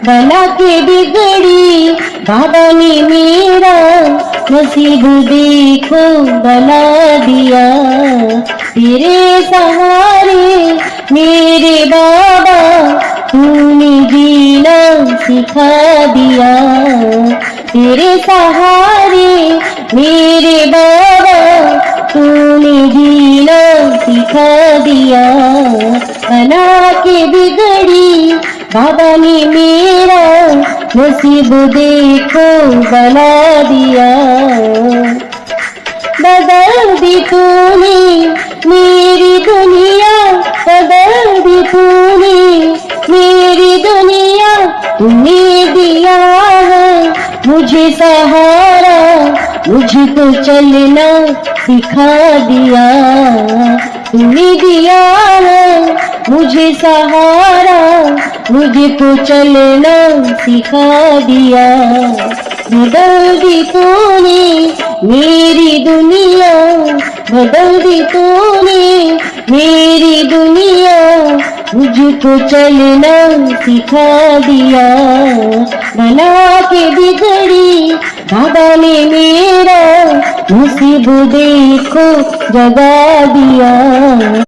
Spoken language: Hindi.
बना के बिगड़ी बाबा ने मेरा नसीब देखो बना दिया। तेरे सहारे मेरे बाबा तूने जीना सिखा दिया। तेरे सहारे मेरे बाबा तूने जीना सिखा दिया। बना के बिगड़ी बाबा ने मेरा नसीब देखो बना दिया। बदल दी तूने मेरी दुनिया, बदल दी तूने मेरी दुनिया। तूने दिया है मुझे सहारा, मुझको चलना सिखा दिया। तूने दिया है मुझे सहारा, मुझको चलना सिखा दिया। बदल दी तूने मेरी दुनिया, बदल दी तूने मेरी दुनिया। मुझको चलना सिखा दिया। बना के बिगड़ी बाबा ने मेरा नसीब देखो जगा दिया।